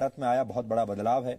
भारत में आया बहुत बड़ा बदलाव है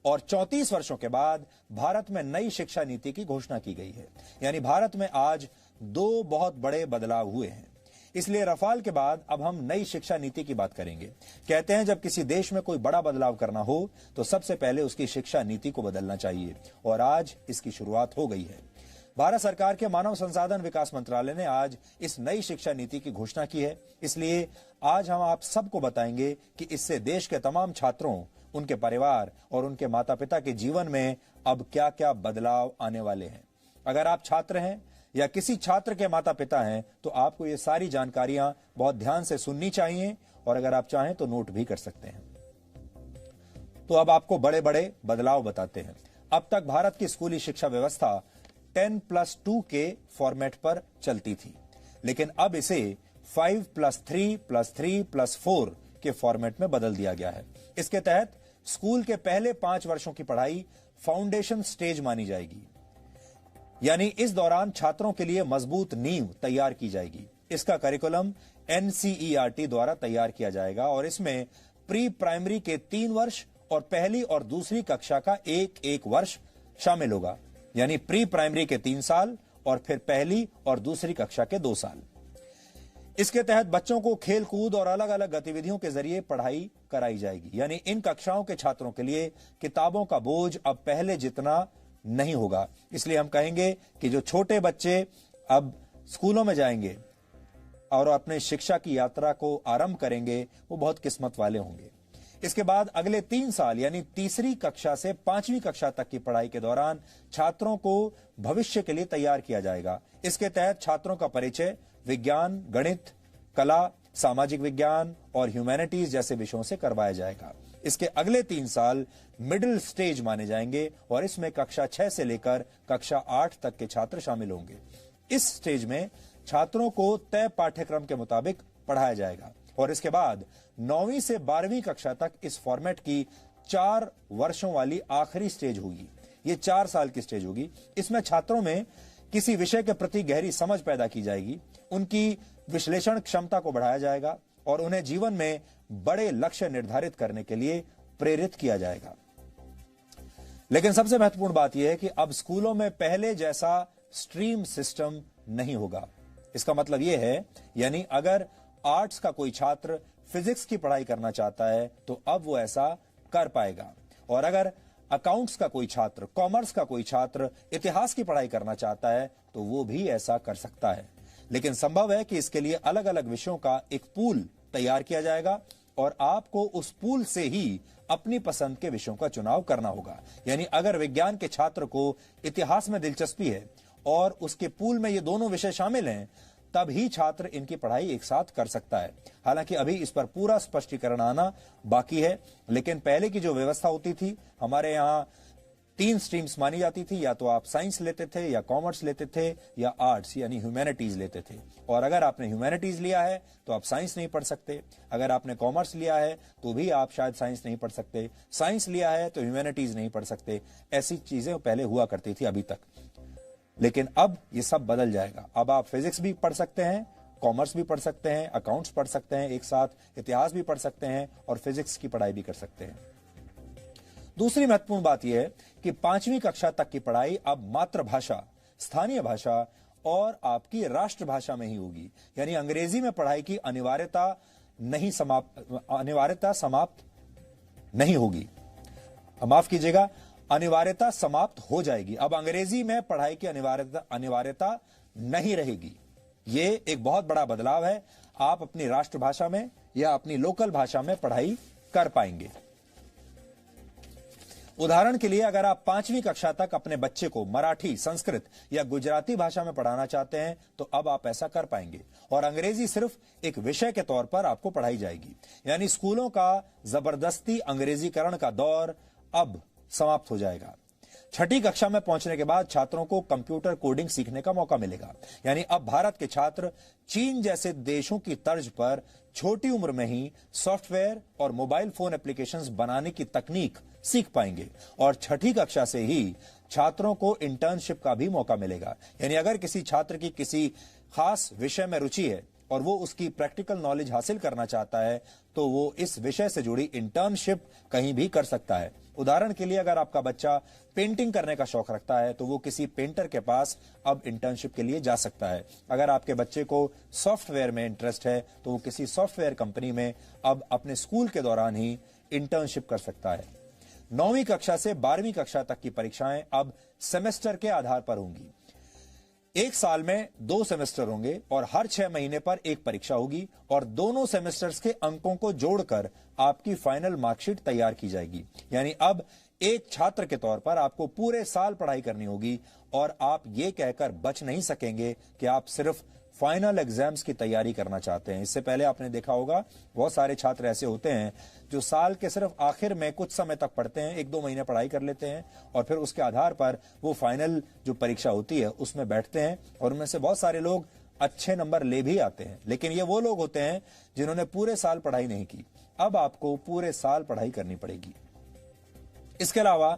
और 34 वर्षों के बाद भारत में नई शिक्षा नीति की घोषणा की गई है। यानी भारत में आज दो बहुत बड़े बदलाव हुए हैं। इसलिए रफाल के बाद अब हम नई शिक्षा नीति की बात करेंगे। कहते हैं जब किसी देश में कोई बड़ा बदलाव करना हो तो सबसे पहले उसकी शिक्षा नीति को बदलना चाहिए और आज इसकी शुरुआत हो गई है। भारत सरकार के मानव संसाधन विकास मंत्रालय ने आज इस नई शिक्षा नीति की घोषणा की है। इसलिए आज हम आप सबको बताएंगे कि इससे देश के तमाम छात्रों, उनके परिवार और उनके माता पिता के जीवन में अब क्या क्या बदलाव आने वाले हैं। अगर आप छात्र हैं या किसी छात्र के माता पिता हैं तो आपको ये सारी जानकारियां बहुत ध्यान से सुननी चाहिए और अगर आप चाहें तो नोट भी कर सकते हैं। तो अब आपको बड़े बड़े बदलाव बताते हैं। अब तक भारत की स्कूली शिक्षा व्यवस्था 10+2 के फॉर्मेट पर चलती थी, लेकिन अब इसे 5+3+3+4 के फॉर्मेट में बदल दिया गया है। इसके तहत स्कूल के पहले 5 वर्षों की पढ़ाई फाउंडेशन स्टेज मानी जाएगी, यानी इस दौरान छात्रों के लिए मजबूत नींव तैयार की जाएगी। इसका करिकुलम NCERT द्वारा तैयार किया जाएगा और इसमें प्री प्राइमरी के 3 वर्ष और पहली और दूसरी कक्षा का एक वर्ष शामिल होगा, यानी प्री प्राइमरी के 3 साल और फिर पहली और दूसरी कक्षा के 2 साल। इसके तहत बच्चों को खेल कूद और अलग अलग गतिविधियों के जरिए पढ़ाई कराई जाएगी, यानी इन कक्षाओं के छात्रों के लिए किताबों का बोझ अब पहले जितना नहीं होगा। इसलिए हम कहेंगे कि जो छोटे बच्चे अब स्कूलों में जाएंगे और अपने शिक्षा की यात्रा को आरंभ करेंगे वो बहुत किस्मत वाले होंगे। इसके बाद अगले 3 साल यानी तीसरी कक्षा से 5वीं कक्षा तक की पढ़ाई के दौरान छात्रों को भविष्य के लिए तैयार किया जाएगा। इसके तहत छात्रों का परिचय विज्ञान, गणित, कला, सामाजिक विज्ञान और ह्यूमैनिटीज जैसे विषयों से करवाया जाएगा। इसके अगले 3 साल मिडिल स्टेज माने जाएंगे और इसमें कक्षा 6 से लेकर कक्षा 8 तक के छात्र शामिल होंगे। इस स्टेज में छात्रों को तय पाठ्यक्रम के मुताबिक पढ़ाया जाएगा और इसके बाद 9वीं से 12वीं कक्षा तक इस फॉर्मेट की 4 वर्षों वाली आखिरी स्टेज होगी। ये 4 साल की स्टेज होगी। इसमें छात्रों में किसी विषय के प्रति गहरी समझ पैदा की जाएगी, उनकी विश्लेषण क्षमता को बढ़ाया जाएगा और उन्हें जीवन में बड़े लक्ष्य निर्धारित करने के लिए प्रेरित किया जाएगा। लेकिन सबसे महत्वपूर्ण बात यह है कि अब स्कूलों में पहले जैसा स्ट्रीम सिस्टम नहीं होगा। इसका मतलब यह है, यानी अगर आर्ट्स का कोई छात्र फिजिक्स की पढ़ाई करना चाहता है तो अब वो ऐसा कर पाएगा और अगर अकाउंट्स का कोई छात्र, कॉमर्स का कोई छात्र इतिहास की पढ़ाई करना चाहता है तो वो भी ऐसा कर सकता है। लेकिन संभव है कि इसके लिए अलग अलग विषयों का एक पूल तैयार किया जाएगा और आपको उस पूल से ही अपनी पसंद के विषयों का चुनाव करना होगा। यानी अगर विज्ञान के छात्र को इतिहास में दिलचस्पी है और उसके पूल में ये दोनों विषय शामिल हैं, तब ही छात्र इनकी पढ़ाई एक साथ कर सकता है। हालांकि अभी इस पर पूरा स्पष्टीकरण आना बाकी है, लेकिन पहले की जो व्यवस्था होती थी, हमारे यहाँ 3 स्ट्रीम्स मानी जाती थी, या तो आप साइंस लेते थे या कॉमर्स लेते थे या आर्ट्स यानी ह्यूमैनिटीज लेते थे। और अगर आपने ह्यूमैनिटीज लिया है तो आप साइंस नहीं पढ़ सकते, अगर आपने कॉमर्स लिया है तो भी आप शायद साइंस नहीं पढ़ सकते, साइंस लिया है तो ह्यूमैनिटीज नहीं पढ़ सकते। ऐसी चीजें पहले हुआ करती थी अभी तक, लेकिन अब ये सब बदल जाएगा। अब आप फिजिक्स भी पढ़ सकते हैं, कॉमर्स भी पढ़ सकते हैं, अकाउंट्स पढ़ सकते हैं, एक साथ इतिहास भी पढ़ सकते हैं और फिजिक्स की पढ़ाई भी कर सकते हैं। दूसरी महत्वपूर्ण बात यह है कि 5वीं कक्षा तक की पढ़ाई अब मातृभाषा, स्थानीय भाषा और आपकी राष्ट्रभाषा में ही होगी। यानी अंग्रेजी में पढ़ाई की अनिवार्यता समाप्त नहीं होगी। माफ कीजिएगा, अनिवार्यता समाप्त हो जाएगी। अब अंग्रेजी में पढ़ाई की अनिवार्यता नहीं रहेगी। ये एक बहुत बड़ा बदलाव है। आप अपनी राष्ट्रभाषा में या अपनी लोकल भाषा में पढ़ाई कर पाएंगे। उदाहरण के लिए अगर आप 5वीं कक्षा तक अपने बच्चे को मराठी, संस्कृत या गुजराती भाषा में पढ़ाना चाहते हैं तो अब आप ऐसा कर पाएंगे और अंग्रेजी सिर्फ एक विषय के तौर पर आपको पढ़ाई जाएगी। यानी स्कूलों का जबरदस्ती अंग्रेजीकरण का दौर अब समाप्त हो जाएगा। 6ठी कक्षा में पहुंचने के बाद छात्रों को कंप्यूटर कोडिंग सीखने का मौका मिलेगा। यानी अब भारत के छात्र चीन जैसे देशों की तर्ज पर छोटी उम्र में ही सॉफ्टवेयर और मोबाइल फोन एप्लीकेशंस बनाने की तकनीक सीख पाएंगे और 6ठी कक्षा से ही छात्रों को इंटर्नशिप का भी मौका मिलेगा। यानी अगर किसी छात्र की किसी खास विषय में रुचि है और वो उसकी प्रैक्टिकल नॉलेज हासिल करना चाहता है तो वो इस विषय से जुड़ी इंटर्नशिप कहीं भी कर सकता है। उदाहरण के लिए अगर आपका बच्चा पेंटिंग करने का शौक रखता है तो वो किसी पेंटर के पास अब इंटर्नशिप के लिए जा सकता है। अगर आपके बच्चे को सॉफ्टवेयर में इंटरेस्ट है तो वो किसी सॉफ्टवेयर कंपनी में अब अपने स्कूल के दौरान ही इंटर्नशिप कर सकता है। 9वीं कक्षा से 12वीं कक्षा तक की परीक्षाएं अब सेमेस्टर के आधार पर होंगी। एक साल में 2 सेमेस्टर होंगे और हर 6 महीने पर एक परीक्षा होगी और दोनों सेमेस्टर्स के अंकों को जोड़कर आपकी फाइनल मार्कशीट तैयार की जाएगी। यानी अब एक छात्र के तौर पर आपको पूरे साल पढ़ाई करनी होगी और आप ये कहकर बच नहीं सकेंगे कि आप सिर्फ फाइनल एग्जाम्स की तैयारी करना चाहते हैं। इससे पहले आपने देखा होगा बहुत सारे छात्र ऐसे होते हैं जो साल के सिर्फ आखिर में कुछ समय तक पढ़ते हैं, 1-2 महीने पढ़ाई कर लेते हैं और फिर उसके आधार पर वो फाइनल जो परीक्षा होती है उसमें बैठते हैं और उनमें से बहुत सारे लोग अच्छे नंबर ले भी आते हैं। लेकिन ये वो लोग होते हैं जिन्होंने पूरे साल पढ़ाई नहीं की। अब आपको पूरे साल पढ़ाई करनी पड़ेगी। इसके अलावा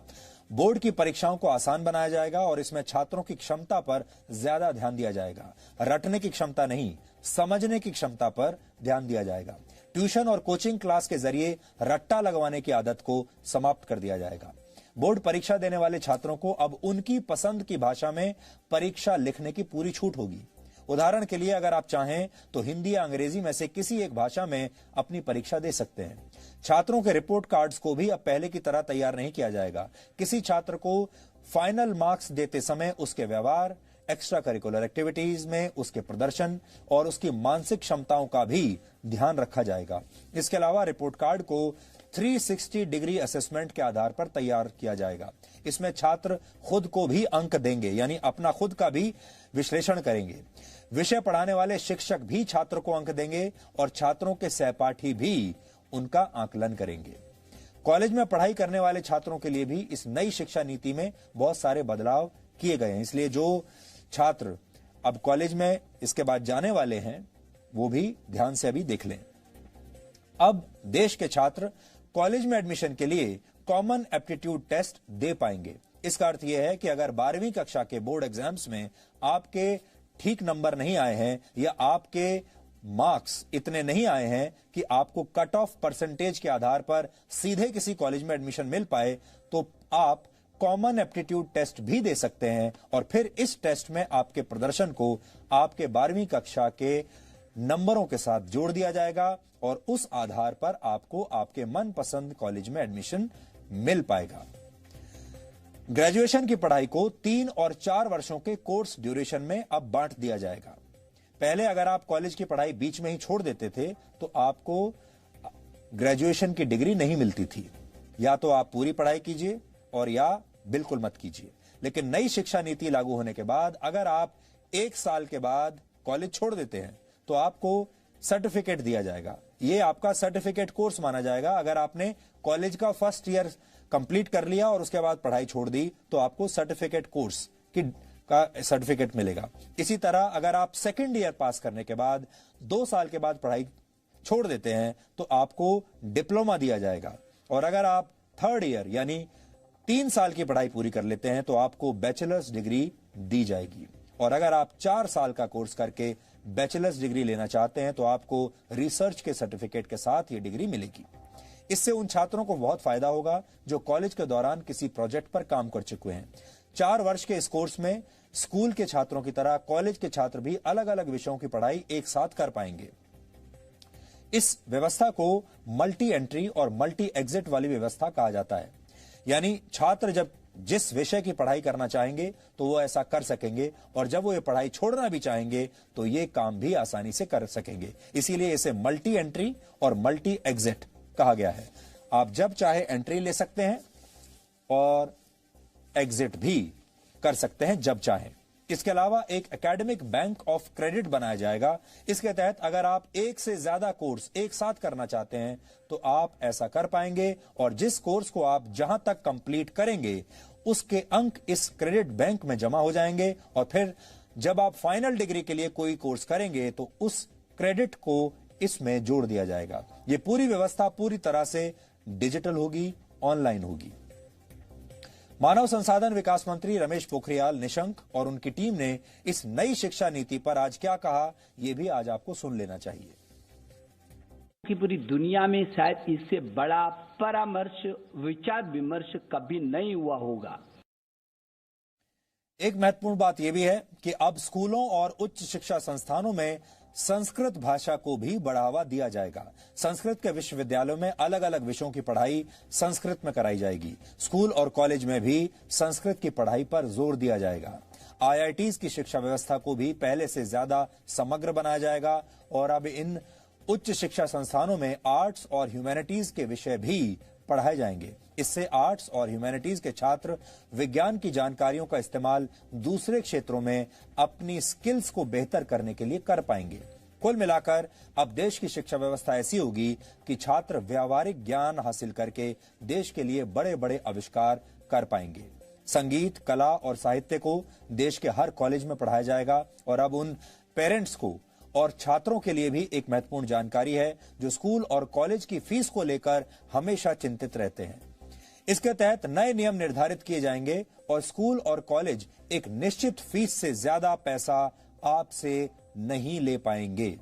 बोर्ड की परीक्षाओं को आसान बनाया जाएगा और इसमें छात्रों की क्षमता पर ज्यादा ध्यान दिया जाएगा। रटने की क्षमता नहीं, समझने की क्षमता पर ध्यान दिया जाएगा। ट्यूशन और कोचिंग क्लास के जरिए रट्टा लगवाने की आदत को समाप्त कर दिया जाएगा। बोर्ड परीक्षा देने वाले छात्रों को अब उनकी पसंद की भाषा में परीक्षा लिखने की पूरी छूट होगी। उदाहरण के लिए अगर आप चाहें तो हिंदी या अंग्रेजी में से किसी एक भाषा में अपनी परीक्षा दे सकते हैं। छात्रों के रिपोर्ट कार्ड्स को भी अब पहले की तरह तैयार नहीं किया जाएगा। किसी छात्र को फाइनल मार्क्स देते समय उसके व्यवहार, एक्स्ट्रा करिकुलर एक्टिविटीज में उसके प्रदर्शन और उसकी मानसिक क्षमताओं का भी ध्यान रखा जाएगा। इसके अलावा रिपोर्ट कार्ड को 360 डिग्री असेसमेंट के आधार पर तैयार किया जाएगा। इसमें छात्र खुद को भी अंक देंगे, यानी अपना खुद का भी विश्लेषण करेंगे। विषय पढ़ाने वाले शिक्षक भी छात्र को अंक देंगे और छात्रों के सहपाठी भी उनका आकलन करेंगे। कॉलेज में पढ़ाई करने वाले छात्रों के लिए भी इस नई शिक्षा नीति में बहुत सारे बदलाव किए गए हैं। इसलिए जो छात्र अब कॉलेज में इसके बाद जाने वाले हैं वो भी ध्यान से अभी देख लें। अब देश के छात्र कॉलेज में एडमिशन के लिए कॉमन एप्टीट्यूड टेस्ट दे पाएंगे। इसका अर्थ यह है कि अगर 12वीं कक्षा के बोर्ड एग्जाम्स में आपके ठीक नंबर नहीं आए हैं या आपके मार्क्स इतने नहीं आए हैं कि आपको कट ऑफ परसेंटेज के आधार पर सीधे किसी कॉलेज में एडमिशन मिल पाए, तो आप कॉमन एप्टीट्यूड टेस्ट भी दे सकते हैं और फिर इस टेस्ट में आपके प्रदर्शन को आपके 12वीं कक्षा के नंबरों के साथ जोड़ दिया जाएगा और उस आधार पर आपको आपके मनपसंद कॉलेज में एडमिशन मिल पाएगा। ग्रेजुएशन की पढ़ाई को 3 और 4 वर्षों के कोर्स ड्यूरेशन में अब बांट दिया जाएगा। पहले अगर आप कॉलेज की पढ़ाई बीच में ही छोड़ देते थे तो आपको ग्रेजुएशन की डिग्री नहीं मिलती थी। या तो आप पूरी पढ़ाई कीजिए और या बिल्कुल मत कीजिए। लेकिन नई शिक्षा नीति लागू होने के बाद अगर आप 1 साल के बाद कॉलेज छोड़ देते हैं तो आपको सर्टिफिकेट दिया जाएगा। ये आपका सर्टिफिकेट कोर्स माना जाएगा। अगर आपने कॉलेज का फर्स्ट ईयर कंप्लीट कर लिया और उसके बाद पढ़ाई छोड़ दी तो आपको सर्टिफिकेट कोर्स का सर्टिफिकेट मिलेगा। इसी तरह अगर आप सेकेंड ईयर पास करने के बाद 2 साल के बाद पढ़ाई छोड़ देते हैं तो आपको डिप्लोमा दिया जाएगा और अगर आप थर्ड ईयर यानी 3 साल की पढ़ाई पूरी कर लेते हैं तो आपको बैचलर्स डिग्री दी जाएगी और अगर आप 4 साल का कोर्स करके बैचलर्स डिग्री लेना चाहते हैं तो आपको रिसर्च के सर्टिफिकेट के साथ ये डिग्री मिलेगी। इससे उन छात्रों को बहुत फायदा होगा जो कॉलेज के दौरान किसी प्रोजेक्ट पर काम कर चुके हैं। 4 वर्ष के इस कोर्स में स्कूल के छात्रों की तरह कॉलेज के छात्र भी अलग अलग विषयों की पढ़ाई एक साथ कर पाएंगे। इस व्यवस्था को मल्टी एंट्री और मल्टी एग्जिट वाली व्यवस्था कहा जाता है। यानी छात्र जब जिस विषय की पढ़ाई करना चाहेंगे तो वो ऐसा कर सकेंगे और जब वो ये पढ़ाई छोड़ना भी चाहेंगे तो ये काम भी आसानी से कर सकेंगे। इसीलिए इसे मल्टी एंट्री और मल्टी एग्जिट कहा गया है। आप जब चाहे एंट्री ले सकते हैं और एग्जिट भी कर सकते हैं जब चाहें। इसके अलावा एक एकेडमिक बैंक ऑफ क्रेडिट बनाया जाएगा। इसके तहत अगर आप एक से ज्यादा कोर्स एक साथ करना चाहते हैं तो आप ऐसा कर पाएंगे और जिस कोर्स को आप जहां तक कंप्लीट करेंगे उसके अंक इस क्रेडिट बैंक में जमा हो जाएंगे और फिर जब आप फाइनल डिग्री के लिए कोई कोर्स करेंगे तो उस क्रेडिट को इसमें जोड़ दिया जाएगा। यह पूरी व्यवस्था पूरी तरह से डिजिटल होगी, ऑनलाइन होगी। मानव संसाधन विकास मंत्री रमेश पोखरियाल निशंक और उनकी टीम ने इस नई शिक्षा नीति पर आज क्या कहा, यह भी आज आपको सुन लेना चाहिए। कि पूरी दुनिया में शायद इससे बड़ा परामर्श, विचार विमर्श कभी नहीं हुआ होगा। एक महत्वपूर्ण बात यह भी है कि अब स्कूलों और उच्च शिक्षा संस्थानों में संस्कृत भाषा को भी बढ़ावा दिया जाएगा। संस्कृत के विश्वविद्यालयों में अलग अलग विषयों की पढ़ाई संस्कृत में कराई जाएगी। स्कूल और कॉलेज में भी संस्कृत की पढ़ाई पर जोर दिया जाएगा। आईआईटीज की शिक्षा व्यवस्था को भी पहले से ज्यादा समग्र बनाया जाएगा और अब इन उच्च शिक्षा संस्थानों में आर्ट्स और ह्यूमैनिटीज के विषय भी पढ़ाए जाएंगे। इससे आर्ट्स और ह्यूमैनिटीज के छात्र विज्ञान की जानकारियों का इस्तेमाल दूसरे क्षेत्रों में अपनी स्किल्स को बेहतर करने के लिए कर पाएंगे। कुल मिलाकर अब देश की शिक्षा व्यवस्था ऐसी होगी कि छात्र व्यावहारिक ज्ञान हासिल करके देश के लिए बड़े बड़े आविष्कार कर पाएंगे। संगीत, कला और साहित्य को देश के हर कॉलेज में पढ़ाया जाएगा और अब उन पेरेंट्स को और छात्रों के लिए भी एक महत्वपूर्ण जानकारी है जो स्कूल और कॉलेज की फीस को लेकर हमेशा चिंतित रहते हैं। इसके तहत नए नियम निर्धारित किए जाएंगे और स्कूल और कॉलेज एक निश्चित फीस से ज्यादा पैसा आपसे नहीं ले पाएंगे।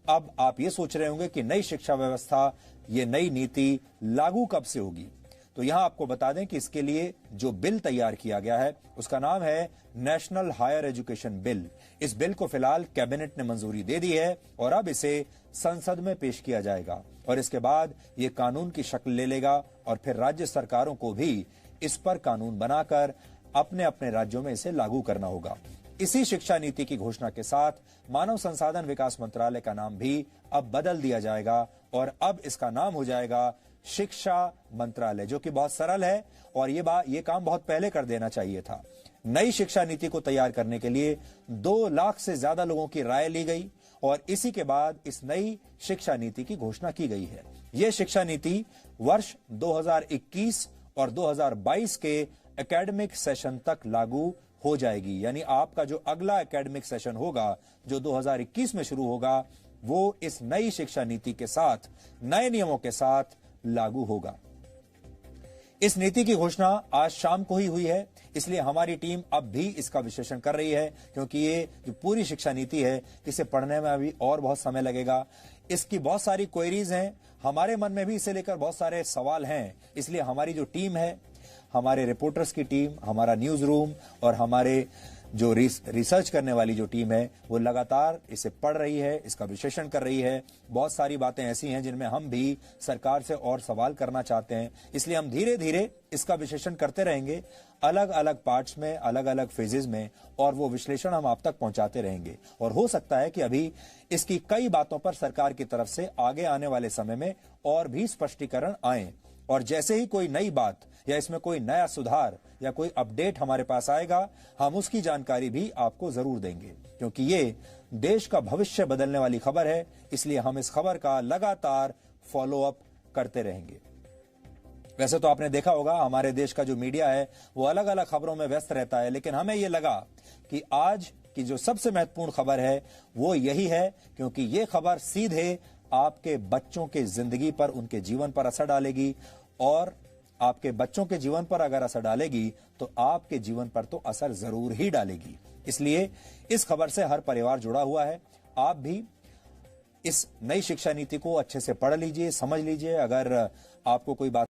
अब आप ये सोच रहे होंगे कि नई शिक्षा व्यवस्था, ये नई नीति लागू कब से होगी, तो यहां आपको बता दें कि इसके लिए जो बिल तैयार किया गया है उसका नाम है नेशनल हायर एजुकेशन बिल। इस बिल को फिलहाल कैबिनेट ने मंजूरी दे दी है और अब इसे संसद में पेश किया जाएगा और इसके बाद ये कानून की शक्ल ले लेगा और फिर राज्य सरकारों को भी इस पर कानून बनाकर अपने अपने राज्यों में इसे लागू करना होगा। इसी शिक्षा नीति की घोषणा के साथ मानव संसाधन विकास मंत्रालय का नाम भी अब बदल दिया जाएगा और अब इसका नाम हो जाएगा शिक्षा मंत्रालय, जो कि बहुत सरल है और ये काम बहुत पहले कर देना चाहिए था। नई शिक्षा नीति को तैयार करने के लिए 2 लाख से ज्यादा लोगों की राय ली गई और इसी के बाद इस नई शिक्षा नीति की घोषणा की गई है। यह शिक्षा नीति वर्ष 2021 और 2022 के एकेडमिक सेशन तक लागू हो जाएगी। यानी आपका जो अगला एकेडमिक सेशन होगा, जो 2021 में शुरू होगा, वो इस नई शिक्षा नीति के साथ, नए नियमों के साथ लागू होगा। इस नीति की घोषणा आज शाम को ही हुई है, इसलिए हमारी टीम अब भी इसका विश्लेषण कर रही है, क्योंकि ये जो पूरी शिक्षा नीति है इसे पढ़ने में अभी और बहुत समय लगेगा। इसकी बहुत सारी क्वेरीज हैं, हमारे मन में भी इसे लेकर बहुत सारे सवाल हैं। इसलिए हमारी जो टीम है, हमारे रिपोर्टर्स की टीम, हमारा न्यूज रूम और हमारे जो रिसर्च करने वाली जो टीम है, वो लगातार इसे पढ़ रही है, इसका विश्लेषण कर रही है। बहुत सारी बातें ऐसी हैं जिनमें हम भी सरकार से और सवाल करना चाहते हैं, इसलिए हम धीरे धीरे इसका विश्लेषण करते रहेंगे, अलग अलग पार्ट्स में, अलग अलग फेजेस में, और वो विश्लेषण हम आप तक पहुंचाते रहेंगे। और हो सकता है कि अभी इसकी कई बातों पर सरकार की तरफ से आगे आने वाले समय में और भी स्पष्टीकरण आए, और जैसे ही कोई नई बात या इसमें कोई नया सुधार या कोई अपडेट हमारे पास आएगा, हम उसकी जानकारी भी आपको जरूर देंगे, क्योंकि ये देश का भविष्य बदलने वाली खबर है। इसलिए हम इस खबर का लगातार फॉलो अप करते रहेंगे। वैसे तो आपने देखा होगा हमारे देश का जो मीडिया है वो अलग अलग खबरों में व्यस्त रहता है, लेकिन हमें ये लगा कि आज की जो सबसे महत्वपूर्ण खबर है वो यही है, क्योंकि ये खबर सीधे आपके बच्चों के जिंदगी पर, उनके जीवन पर असर डालेगी, और आपके बच्चों के जीवन पर अगर असर डालेगी तो आपके जीवन पर तो असर जरूर ही डालेगी। इसलिए इस खबर से हर परिवार जुड़ा हुआ है। आप भी इस नई शिक्षा नीति को अच्छे से पढ़ लीजिए, समझ लीजिए। अगर आपको कोई बात